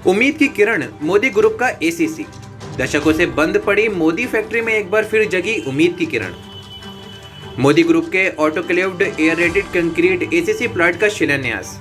उम्मीद की किरण, मोदी ग्रुप का एसीसी। दशकों से बंद पड़ी मोदी फैक्ट्री में एक बार फिर जगी उम्मीद की किरण। मोदी ग्रुप के autoclaved air rated concrete ACC plant का शिलान्यास।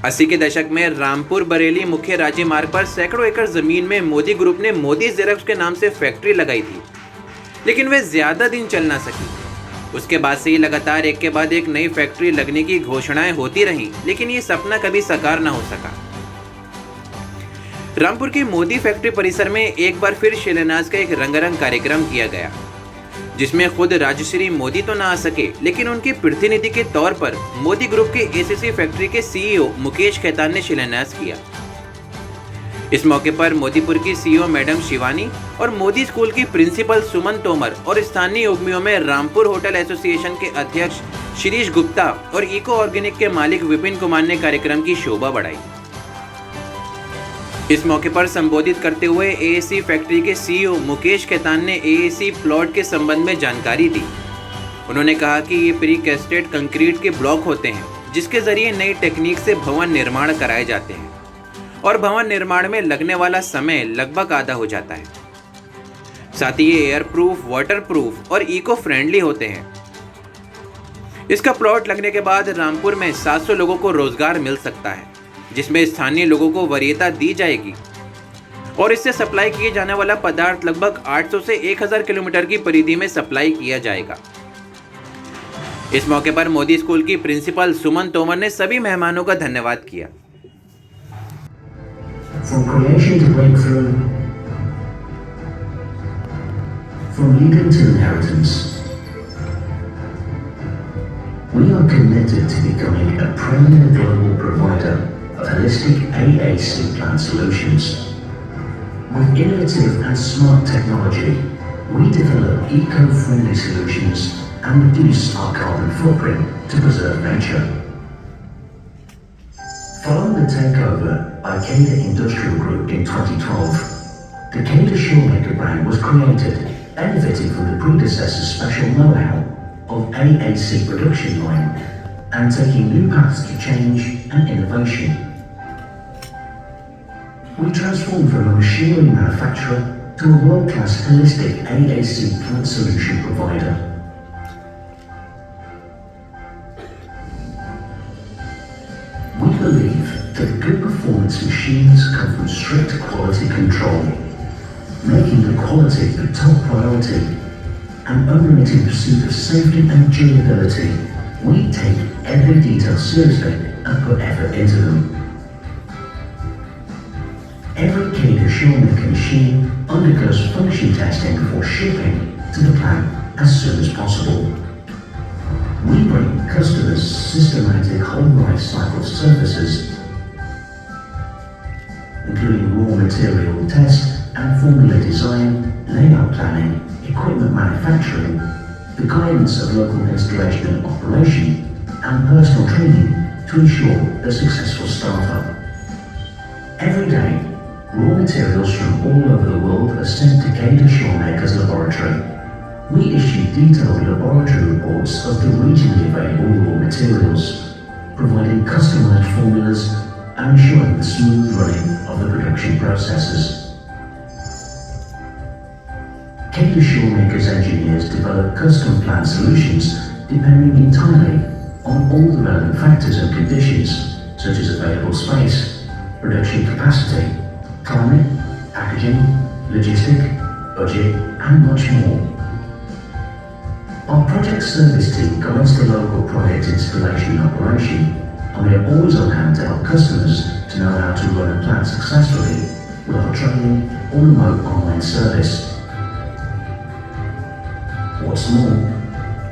80 के दशक में रामपुर बरेली मुख्य राज्य मार्ग पर सैकड़ों एकड़ जमीन में मोदी ग्रुप ने मोदी जेरॉक्स के नाम से फैक्ट्री लगाई थी, लेकिन वे ज्यादा दिन चल ना सकी। उसके बाद से ही लगातार एक के बाद एक नई फैक्ट्री लगने की घोषणाएं होती रहीं, लेकिन ये सपना कभी साकार ना हो सका। रामपुर की मोदी फैक्ट्री परिसर में एक बार फिर शिलान्यास का एक रंगारंग कार्यक्रम किया गया, जिसमें खुद राजश्री मोदी तो ना आ सके, लेकिन उनके प्रतिनिधि के तौर पर मोदी ग्रुप के एसीसी फैक्ट्री के सीईओ मुकेश खेतान ने शिलान्यास किया। इस मौके पर मोदीपुर की सीईओ मैडम शिवानी और मोदी स्कूल की प्रिंसिपल सुमन तोमर और स्थानीय उद्यमियों में रामपुर होटल एसोसिएशन के अध्यक्ष शिरीष गुप्ता और इको ऑर्गेनिक के मालिक विपिन कुमार ने कार्यक्रम की शोभा बढ़ाई। इस मौके पर संबोधित करते हुए एएसी फैक्ट्री के सीईओ मुकेश खेतान ने एएसी प्लॉट के संबंध में जानकारी दी। उन्होंने कहा कि ये प्री कैस्टेड कंक्रीट के ब्लॉक होते हैं, जिसके जरिए नई टेक्निक से भवन निर्माण कराए जाते हैं और भवन निर्माण में लगने वाला समय लगभग आधा हो जाता है। साथ ही ये एयर प्रूफ, वाटर प्रूफ और इको फ्रेंडली होते हैं। इसका प्लॉट लगने के बाद रामपुर में 700 लोगों को रोजगार मिल सकता है, जिसमें स्थानीय लोगों को वरीयता दी जाएगी और इससे सप्लाई किए जाने वाला पदार्थ लगभग 800 से 1000 किलोमीटर की परिधि में सप्लाई किया जाएगा। इस मौके पर मोदी स्कूल की प्रिंसिपल सुमन तोमर ने सभी मेहमानों का धन्यवाद किया। From creation to breakthrough, from leading to inheritance, we are committed to becoming a premier global provider of holistic AAC plant solutions. With innovative and smart technology, we develop eco-friendly solutions and reduce our carbon footprint to preserve nature. Following the takeover by Cada Industrial Group in 2012, the Cada Shawmaker brand was created, benefiting from the predecessor's special know-how of AAC production line and taking new paths to change and innovation. We transformed from a machinery manufacturer to a world-class holistic AAC plant solution provider. We believe that good performance machines come from strict quality control, making the quality the top priority, and unremitting pursuit of safety and durability. We take every detail seriously and put effort into them. Every Cada Shawmaker machine undergoes function testing before shipping to the plant as soon as possible. We bring customers systematic whole life cycle services, including raw material test and formula design, layout planning, equipment manufacturing, the guidance of local installation and operation, and personal training to ensure a successful startup. Every day, raw materials from all over the world are sent to Cada Shawmaker's laboratory. We issue detailed laboratory reports of the regionally available raw materials, providing customized formulas and ensuring the smooth running of the production processes. Cada Shawmaker's engineers develop custom plant solutions depending entirely on all the relevant factors and conditions, such as available space, production capacity, climate, packaging, logistic, budget, and much more. Our project service team guides the local project installation and operation, and we are always on hand to help customers to know how to run a plant successfully with our training or remote online service. What's more,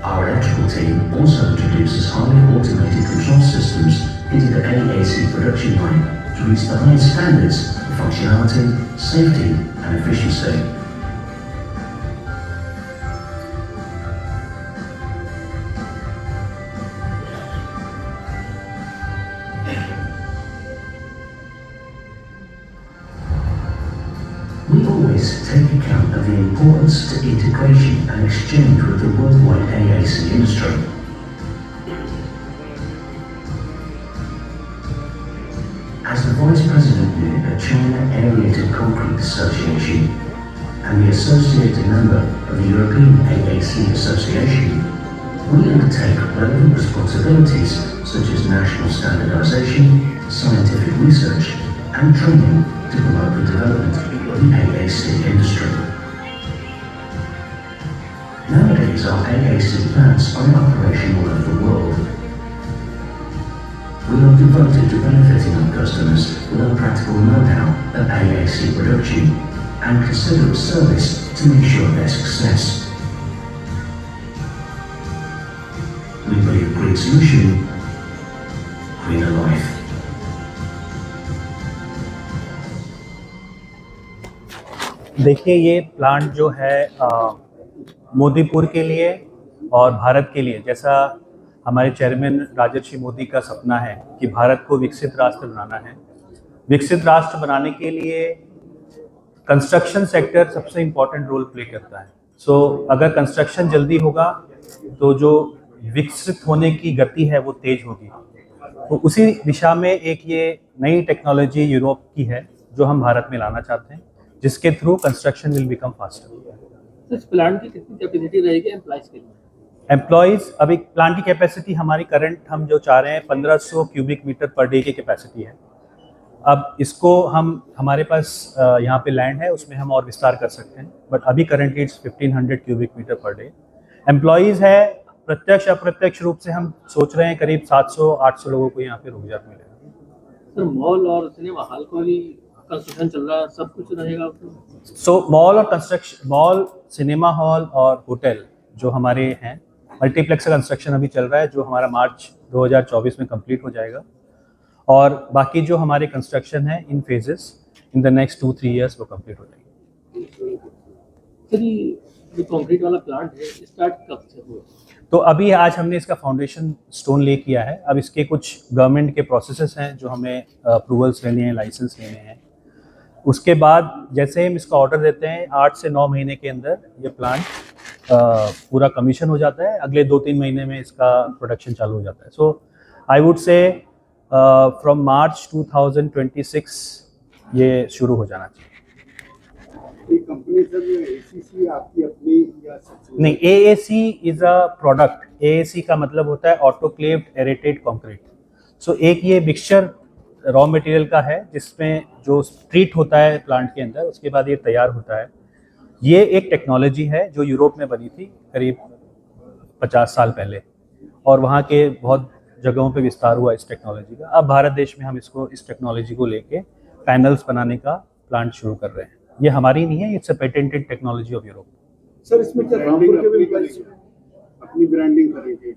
our electrical team also introduces highly automated control systems into the AAC production line to reach the highest standards of functionality, safety, and efficiency. We always take account of the importance to integration and exchange with the worldwide AAC industry. As the Vice President of the China Aerated Concrete Association and the associated member of the European AAC Association, we undertake relevant responsibilities such as national standardization, scientific research and training to promote the development of the AAC industry. Nowadays, our AAC plants are in operation all over the world. We are devoted to benefiting our customers with our practical know-how of AAC production and considerate service to ensure their success. We believe green solution, greener life. देखिए, ये plant जो है मोदीपुर के लिए और भारत के लिए, जैसा हमारे चेयरमैन राजर्षि मोदी का सपना है कि भारत को विकसित राष्ट्र बनाना है। विकसित राष्ट्र बनाने के लिए कंस्ट्रक्शन सेक्टर सबसे इम्पोर्टेंट रोल प्ले करता है। सो अगर कंस्ट्रक्शन जल्दी होगा तो जो विकसित होने की गति है वो तेज होगी। तो उसी दिशा में एक ये नई टेक्नोलॉजी यूरोप की है जो हम भारत में लाना चाहते हैं, जिसके through construction will become faster. इस प्लांट की कितनी कैपेसिटी रहेगी एम्प्लॉइज के लिए? एम्प्लॉयज़, अभी प्लांट की कैपेसिटी हमारी करंट हम जो चाह रहे हैं 1500 क्यूबिक मीटर पर डे की कैपेसिटी है। अब इसको हम हमारे पास यहाँ पे लैंड है, उसमें हम और विस्तार कर सकते हैं, बट अभी currently it's 1500 cubic metre per day. Employees है, प्रत्यक्ष अप्रत्यक्ष रूप से हम सोच रहे हैं करीब 700-800 लोगों को यहाँ पे रोजगार मिलेगा। सर, मॉल और सिनेमा हॉल को भी कंस्ट्रक्शन चल रहा है, सब कुछ रहेगा उसमें? सो मॉल और कंस्ट्रक्शन, मॉल, सिनेमा हॉल और होटल जो हमारे हैं, मल्टीप्लेक्स का कंस्ट्रक्शन अभी चल रहा है जो हमारा मार्च 2024 में कंप्लीट हो जाएगा, और बाकी जो हमारे कंस्ट्रक्शन है in phases in the next 2-3 years वो कंप्लीट हो जाएगी। सर, ये जो कंक्रीट वाला प्लांट है स्टार्ट कब से हुआ? तो अभी आज हमने इसका फाउंडेशन स्टोन ले किया है। अब इसके कुछ गवर्नमेंट के प्रोसेसेस हैं जो हमें अप्रूवल्स लेने हैं, लाइसेंस लेने हैं। उसके बाद जैसे हम इसका ऑर्डर देते हैं 8 से 9 महीने के अंदर ये प्लांट पूरा कमीशन हो जाता है। अगले 2-3 महीने में इसका प्रोडक्शन चालू हो जाता है। सो I would say from March 2026 ये शुरू हो जाना चाहिए। कंपनी सर एसीसी आपकी अपनी या नहीं, AAC is a product. AAC का मतलब होता है ऑटोक्लेव्ड एरेटेड कंक्रीट। सो एक ये मिक्सचर रॉ मटेरियल का है जिसमें जो ट्रीट होता है प्लांट के अंदर, उसके बाद ये तैयार होता है। ये एक टेक्नोलॉजी है जो यूरोप में बनी थी करीब 50 साल पहले, और वहाँ के बहुत जगहों पे विस्तार हुआ इस टेक्नोलॉजी का। अब भारत देश में हम इसको, इस टेक्नोलॉजी को लेके पैनल्स बनाने का प्लांट शुरू कर रहे हैं। ये हमारी नहीं है, it's a patented technology of Europe. Sir, इसमें क्या रामपुर के भी अपनी ब्रांडिंग करेंगे?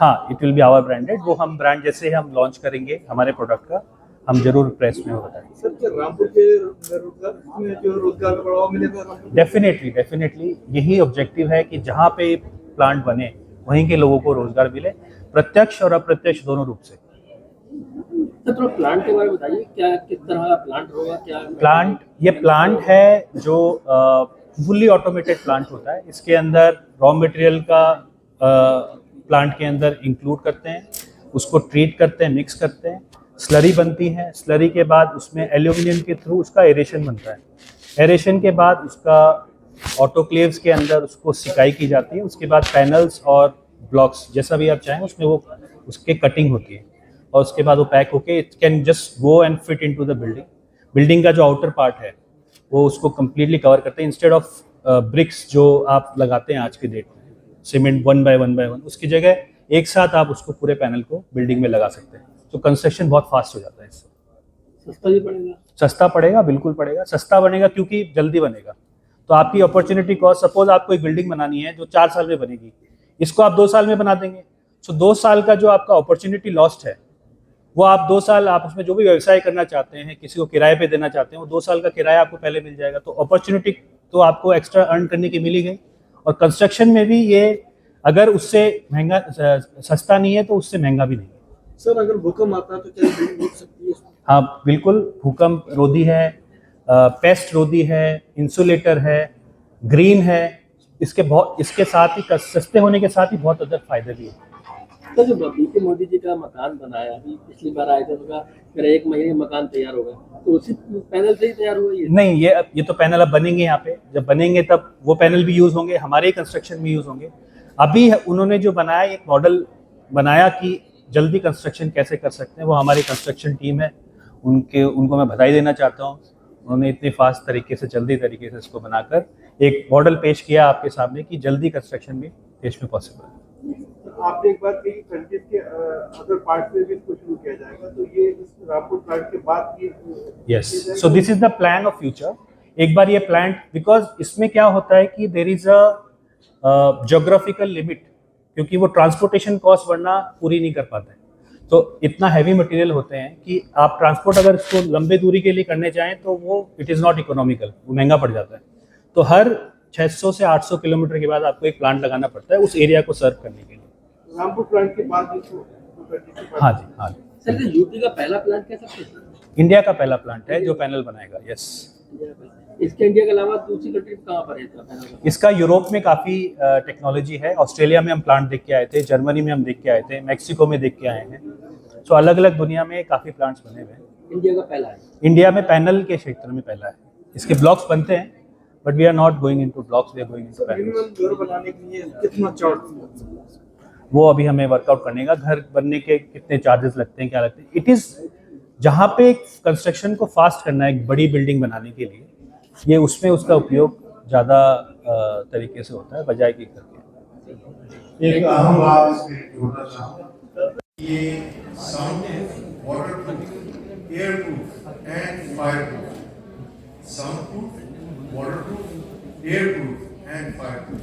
हाँ, it will be our branded. वो हम ब्रांड जैसे हम लॉन्च करेंगे हमारे प्रोडक्ट का, हम जरूर प्रेस में बताएंगे। सर, क्या रामपुर के रोजगार में बढ़ावा मिलेगा? डेफिनेटली यही ऑब्जेक्टिव है कि जहाँ पे प्लांट बने वहीं के लोगों को रोजगार मिले, प्रत्यक्ष और अप्रत्यक्ष दोनों रूप से। सर, थोड़ा प्लांट के बारे में बताइए, क्या किस तरह का प्लांट होगा? क्या प्लांट, ये प्लांट है जो फुल्ली ऑटोमेटेड प्लांट होता है। इसके अंदर रॉ मटेरियल का प्लांट के अंदर इंक्लूड करते हैं, उसको ट्रीट करते हैं, मिक्स करते हैं, स्लरी बनती है। स्लरी के बाद उसमें एल्यूमिनियम के थ्रू उसका एरेशन बनता है। एरेशन के बाद उसका ऑटोक्लेव्स के अंदर उसको सिकाई की जाती है। उसके बाद पैनल्स और ब्लॉक्स जैसा भी आप चाहें उसमें वो उसके कटिंग होती है, और उसके बाद वो पैक होके it can just go and fit into the building. Building का जो आउटर पार्ट है वो उसको कम्प्लीटली कवर करते हैं। इंस्टेड ऑफ ब्रिक्स जो आप लगाते हैं आज के डेट में, सीमेंट 1 बाय 1 उसकी जगह एक साथ आप उसको पूरे पैनल को बिल्डिंग में लगा सकते हैं। तो कंस्ट्रक्शन बहुत फास्ट हो जाता है इससे। सस्ता भी पड़ेगा? सस्ता पड़ेगा, बिल्कुल पड़ेगा। सस्ता बनेगा क्योंकि जल्दी बनेगा। तो आपकी अपॉर्चुनिटी कॉस्ट, सपोज आपको एक बिल्डिंग बनानी है जो 4 साल में बनेगी, इसको आप 2 साल में बना देंगे। सो 2 साल का जो आपका अपॉर्चुनिटी लॉस्ट है वो आप 2 साल, आप उसमें जो भी व्यवसाय करना चाहते हैं, किसी को किराए पे देना चाहते हैं, वो 2 साल का किराया आपको पहले मिल जाएगा। तो अपॉर्चुनिटी तो आपको एक्स्ट्रा अर्न करने की मिली गई। और कंस्ट्रक्शन में भी ये अगर उससे महंगा, सस्ता नहीं है तो उससे महंगा भी नहीं है। सर, अगर भूकंप आता है तो क्या बिल्डिंग डूब सकती है? हाँ बिल्कुल, भूकंप रोधी है, पेस्ट रोधी है, इंसुलेटर है, ग्रीन है। इसके साथ ही, सस्ते होने के साथ ही बहुत अदर फायदे भी हैं। तो जो बीपी मोदी जी का मकान बनाया अभी पिछली बार आए थे उनका मेरा 1 महीने में मकान तैयार होगा तो उसी पैनल से ही तैयार हुआ ये नहीं, ये तो पैनल अब बनेंगे यहाँ पे, जब बनेंगे तब वो पैनल भी यूज़ होंगे, हमारे ही कंस्ट्रक्शन में यूज़ होंगे। अभी उन्होंने जो बनाया एक मॉडल बनाया कि जल्दी कंस्ट्रक्शन कैसे कर सकते हैं, वो हमारी कंस्ट्रक्शन टीम है, उनको मैं बधाई देना चाहता हूँ। उन्होंने इतने फास्ट तरीके से जल्दी तरीके से इसको बनाकर एक मॉडल पेश किया आपके सामने कि जल्दी कंस्ट्रक्शन भी देश में पॉसिबल है। आपने एक बात कही कंट्रीज के अदर पार्ट में भी इसको शुरू किया जाएगा, तो ये इस रामपुर प्लांट के बाद ये yes, so this is the plan of future. एक बार ये प्लांट, बिकॉज इसमें क्या होता है कि there is a geographical limit, क्योंकि वो ट्रांसपोर्टेशन कॉस्ट वरना पूरी नहीं कर पाते हैं। तो इतना हैवी मटेरियल होते हैं कि आप ट्रांसपोर्ट अगर इसको लंबे दूरी के लिए करने जाएं तो वो इट इज़ नॉट इकोनॉमिकल, वो महंगा पड़ जाता है। तो हर 600 से 800 किलोमीटर के बाद आपको एक प्लांट लगाना पड़ता है उस एरिया को सर्व करने के लिए। रामपुर प्लांट के बाद इसको हाँ जी, हाँ जी। सर ये यूपी का पहला प्लांट कह सकते हैं? इंडिया का पहला प्लांट है जो पैनल बनाएगा। यस, इसके इंडिया के अलावा दूसरी कंट्री कहाँ पर है इसका पैनल? इसका यूरोप में काफ़ी टेक्नोलॉजी है। ऑस्ट्रेलिया में हम प्लांट देख के आए थे, जर्मनी में हम देख के आए थे, मैक्सिको में देख के आए हैं। तो अलग अलग दुनिया में काफ़ी प्लांट्स बने हुए हैं। इंडिया का पहला है? इंडिया में पैनल के क्षेत्र में पहला है। इसके ब्लॉक्स बनते हैं but we are not going into blocks, we are going into panels. Minimum घर बनाने के लिए कितना चार्ज? वो अभी हमें वर्कआउट करने का, घर बनने के कितने चार्जेस लगते हैं, क्या लगते हैं। इट इज़ जहाँ पे कंस्ट्रक्शन को फास्ट करना है एक बड़ी बिल्डिंग बनाने के लिए, ये उसमें उसका उपयोग ज़्यादा तरीके से होता है बजाय कि करके। एक अहम बात इसमें जोड़ना चाहूँगा, ये sound proof, water proof, air proof and fire proof. Sound proof, water proof, air proof and fire proof.